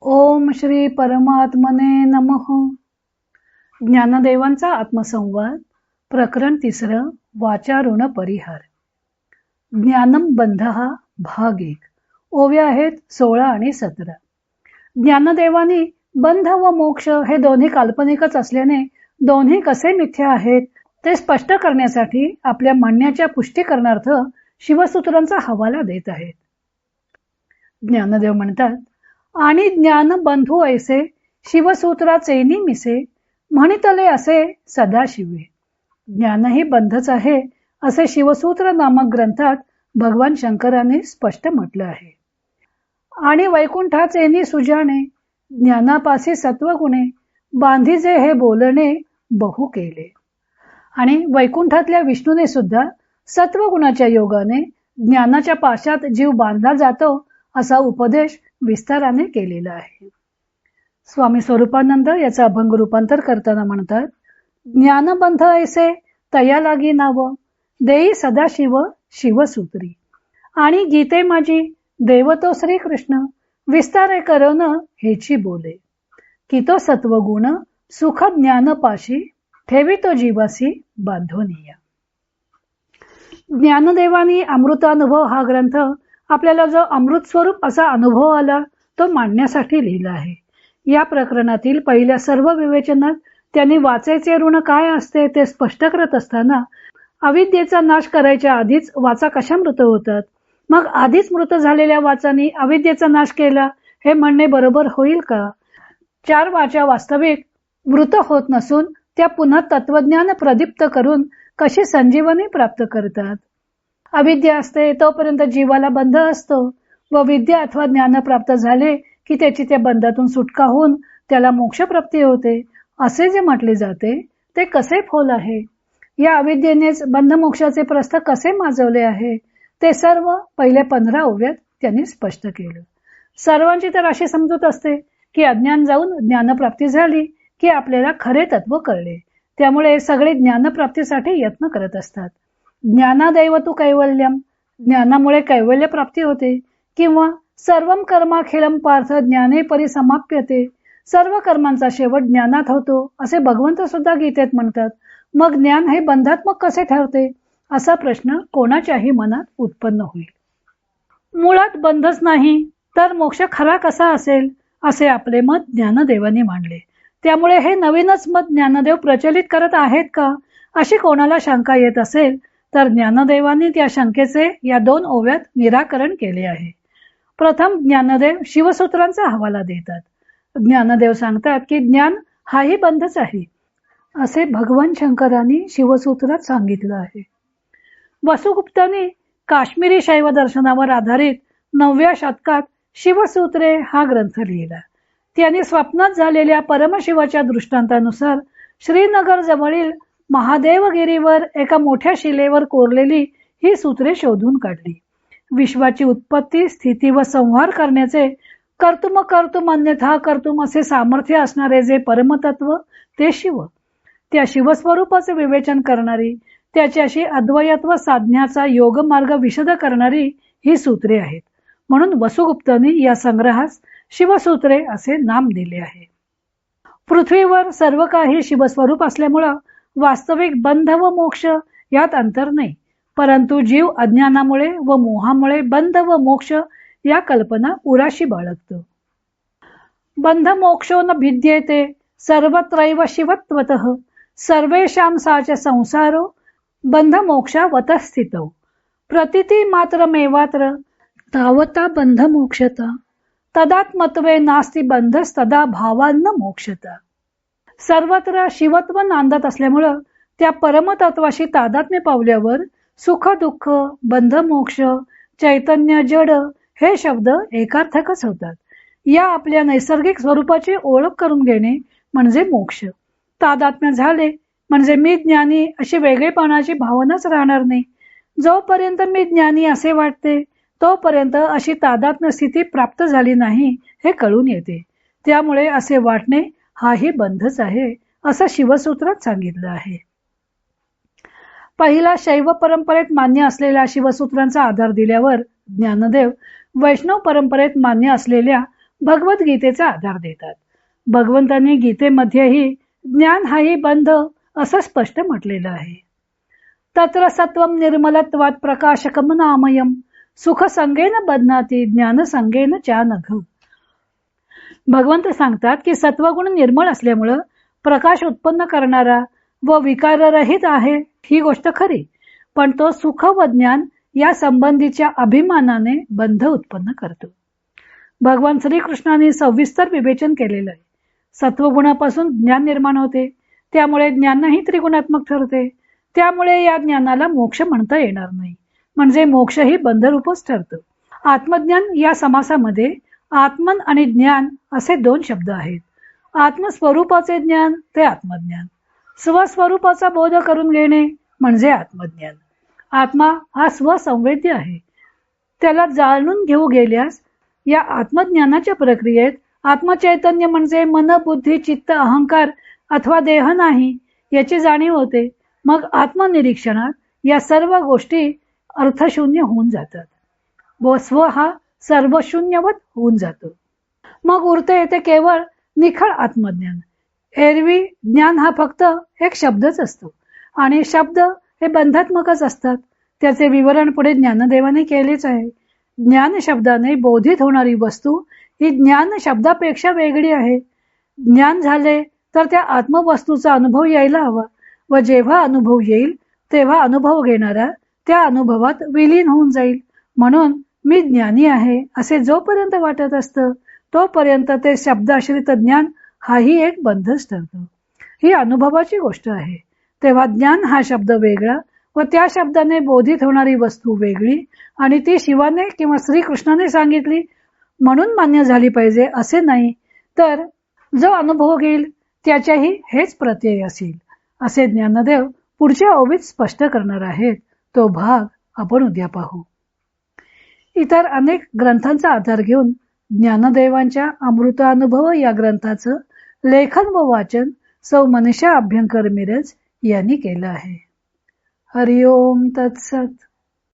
ओम श्री परमात्मने नमः. ज्ञानदेवांचा आत्मसंवाद प्रकरण 3 वाचा ऋण परिहार. ज्ञानम बंधहा भाग 1. ओव्या आहेत 16 आणि 17. ज्ञानदेवानी बंध व मोक्ष हे दोन्ही काल्पनिकच असल्याने दोन्ही कसे मिथ्या आहेत ते स्पष्ट करण्यासाठी आपल्या म्हणण्याच्या पुष्टीकरणार्थ शिवसूत्रांचा हवाला देत आहेत. ज्ञानदेव म्हणतात, आणि ज्ञान बंधू ऐसे शिवसूत्राचे मिसे म्हणितले असे सदाशिवे. ज्ञानही बंधच आहे असे शिवसूत्र नामक ग्रंथात भगवान शंकराने स्पष्ट म्हटलं आहे. आणि वैकुंठाचे सुजाणे ज्ञानापासी सत्वगुणे बांधीजे हे बोलणे बहु केले. आणि वैकुंठातल्या विष्णूने सुद्धा सत्वगुणाच्या योगाने ज्ञानाच्या पाशात जीव बांधला जातो असा उपदेश विस्ताराने केलेला आहे. स्वामी स्वरूपानंद याचा अभंग रूपांतर करताना म्हणतात, ज्ञानबंध ऐसे तया लागी नाव देई सदाशिव शिवसूत्री. आणि गीते माझी देवतो श्रीकृष्ण विस्तारे करन हेची बोले. की तो सत्वगुण सुख ज्ञान पाशी ठेवितो जीवासी बांधोनिया. ज्ञानदेवानी अमृतानुभव हा ग्रंथ आपल्याला जो अमृत स्वरूप असा अनुभव आला तो मांडण्यासाठी लिहिला आहे. या प्रकरणातील पहिल्या सर्व विवेचनात त्यांनी वाचेचे ऋण काय असते ते स्पष्ट करत असताना अविद्येचा नाश करायच्या आधीच वाचा कशा मृत होतात, मग आधीच मृत झालेल्या वाचांनी अविद्येचा नाश केला हे म्हणणे बरोबर होईल का? 4 वाचा वास्तविक मृत होत नसून त्या पुन्हा तत्वज्ञान प्रदीप्त करून कशी संजीवनी प्राप्त करतात. अविद्या असते तोपर्यंत जीवाला बंध असतो व विद्या अथवा ज्ञान प्राप्त झाले की त्याची त्या बंधातून सुटका होऊन त्याला मोक्षप्राप्ती होते असे जे म्हटले जाते ते कसे फोल आहे. या अविद्येनेच बंध मोक्षाचे प्रस्थ कसे माजवले आहे ते सर्व पहिल्या 15 ओव्यात त्यांनी स्पष्ट केलं. सर्वांची तर अशी समजूत असते की अज्ञान जाऊन ज्ञानप्राप्ती झाली की आपल्याला खरे तत्व कळले, त्यामुळे सगळे ज्ञानप्राप्तीसाठी यत्न करत असतात. ज्ञानादैव तू कैवल्यम, ज्ञानामुळे कैवल्य प्राप्ती होते. किंवा सर्वम कर्माखिलम पार्थ ज्ञाने परिसमाप्यते, सर्व कर्मांचा शेवट ज्ञानात होतो असे भगवंत सुद्धा गीतेत म्हणतात. मग ज्ञान हे बंधात्मक कसे ठरते असा प्रश्न कोणाच्याही मनात उत्पन्न होईल. मुळात बंधच नाही तर मोक्ष खरा कसा असेल असे आपले मत ज्ञानदेवांनी मांडले. त्यामुळे हे नवीनच मत ज्ञानदेव प्रचलित करत आहेत का अशी कोणाला शंका येत असेल तर ज्ञानदेवांनी त्या शंकेचे या 2 ओव्यात निराकरण केले आहे. प्रथम ज्ञानदेव शिवसूत्रांचा हवाला देतात. ज्ञानदेव सांगतात की ज्ञान हाही बंधच आहे असे भगवान शंकरांनी शिवसूत्रात सांगितलं आहे. वसुगुप्तांनी काश्मीरी शैव दर्शनावर आधारित 9व्या शतकात शिवसूत्रे हा ग्रंथ लिहिला. त्यांनी स्वप्नात झालेल्या परमशिवाच्या दृष्टांतानुसार श्रीनगर जवळील महादेवगिरीवर एका मोठ्या शिलेवर कोरलेली ही सूत्रे शोधून काढली. विश्वाची उत्पत्ती, स्थिती व संहार करण्याचे कर्तुम अन्यथा कर्तुम असे सामर्थ्य असणारे जे परमतत्व ते शिव, त्या शिवस्वरूपाचे विवेचन करणारी, त्याच्याशी अद्वैत्व साधण्याचा योगमार्ग विशद करणारी ही सूत्रे आहेत. म्हणून वसुगुप्तांनी या संग्रहास शिवसूत्रे असे नाम दिले आहे. पृथ्वीवर सर्व काही शिवस्वरूप असल्यामुळं वास्तविक बंध व मोक्ष यात अंतर नाही, परंतु जीव अज्ञानामुळे व मोहामुळे बंध व मोक्ष या कल्पना उराशी बाळगतो. बंध मोक्षो न भिद्येते सर्वत्रैव शिवत्वतः सर्वेषां साच संसारो बंध मोक्षावत स्थितौ प्रतिती मात्रमेवात्र तावता बंध मोक्षता तदात्मत्वे नास्ति बंधस्तदा भावान्न मोक्षता. सर्वत्र शिवत्व नांदत असल्यामुळं त्या परमतत्वाशी तादात्म्य पावल्यावर सुख दुःख बंध मोक्ष चैतन्य जड हे शब्द एकार्थकच होतात. या आपल्या नैसर्गिक स्वरूपाची ओळख करून घेणे म्हणजे मोक्ष. तादात्म्य झाले म्हणजे मी ज्ञानी अशी वेगळेपणाची भावनाच राहणार नाही. जोपर्यंत मी ज्ञानी असे वाटते तोपर्यंत अशी तादात्म्य स्थिती प्राप्त झाली नाही हे कळून येते. त्यामुळे असे वाटणे हाही बंधच आहे असं शिवसूत्रात सांगितलं आहे. पहिला शैव परंपरेत मान्य असलेल्या शिवसूत्रांचा आधार दिल्यावर ज्ञानदेव वैष्णव परंपरेत मान्य असलेल्या भगवद्गीतेचा आधार देतात. भगवंतांनी गीतेमध्येही ज्ञान हाही बंध असं स्पष्ट म्हटलेलं आहे. तत्र सत्वम निर्मलत्वात प्रकाशकम नामयम सुख संगेन बदनाती ज्ञान संगेन चानघ. भगवंत सांगतात की सत्वगुण निर्मळ असल्यामुळं प्रकाश उत्पन्न करणारा व विकाररहित आहे ही गोष्ट खरी, पण तो सुख व ज्ञान या संबंधीच्या अभिमानाने बंध उत्पन्न करतो. भगवान श्रीकृष्णाने सविस्तर विवेचन केलेलं आहे. सत्वगुणापासून ज्ञान निर्माण होते, त्यामुळे ज्ञानही त्रिगुणात्मक ठरते. त्यामुळे या ज्ञानाला मोक्ष म्हणता येणार नाही, म्हणजे मोक्षही बंधरूपच ठरतो. आत्मज्ञान या समासामध्ये आत्मन आणि ज्ञान असे दोन शब्द आहेत. आत्मस्वरूपाचे ज्ञान ते आत्मज्ञान, स्वस्वरूपाचा बोध करून घेणे म्हणजे आत्मज्ञान. आत्मा हा स्वसंवेद्य आहे. त्याला जाणून घेऊ गेल्यास या आत्मज्ञानाच्या प्रक्रियेत आत्मचैतन्य म्हणजे मन, बुद्धी, चित्त, अहंकार अथवा देह नाही याची जाणीव होते. मग आत्मनिरीक्षणात या सर्व गोष्टी अर्थशून्य होऊन जातात व स्व हा सर्वशून्यवत होऊन जातो. मग उरते येते केवळ निखळ आत्मज्ञान. एरवी ज्ञान हा फक्त एक शब्दच असतो आणि शब्द हे बंधात्मकच असतात. त्याचे विवरण पुढे ज्ञानदेवाने केलेच आहे. ज्ञान शब्दाने बोधित होणारी वस्तू ही ज्ञान शब्दापेक्षा वेगळी आहे. ज्ञान झाले तर त्या आत्मवस्तूचा अनुभव यायला हवा व जेव्हा अनुभव येईल तेव्हा अनुभव घेणारा त्या अनुभवात विलीन होऊन जाईल. म्हणून मी ज्ञानी आहे असे जोपर्यंत वाटत असतं तोपर्यंत ते शब्दाश्रित ज्ञान हाही एक बंधच ठरतो. ही अनुभवाची गोष्ट आहे. तेव्हा ज्ञान हा शब्द वेगळा व त्या शब्दाने बोधित होणारी वस्तू वेगळी आणि ती शिवाने किंवा श्रीकृष्णाने सांगितली म्हणून मान्य झाली पाहिजे असे नाही, तर जो अनुभव घेईल त्याच्याही हेच प्रत्यय असेल असे ज्ञानदेव पुढच्या ओवीत स्पष्ट करणार आहेत. तो भाग आपण उद्या पाहू. इतर अनेक ग्रंथांचा आधार घेऊन ज्ञानदेवांच्या अमृतानुभव या ग्रंथाचं लेखन व वाचन सौ मनीषा अभ्यंकर मिरज यांनी केलं आहे. हरिओम तत्सत.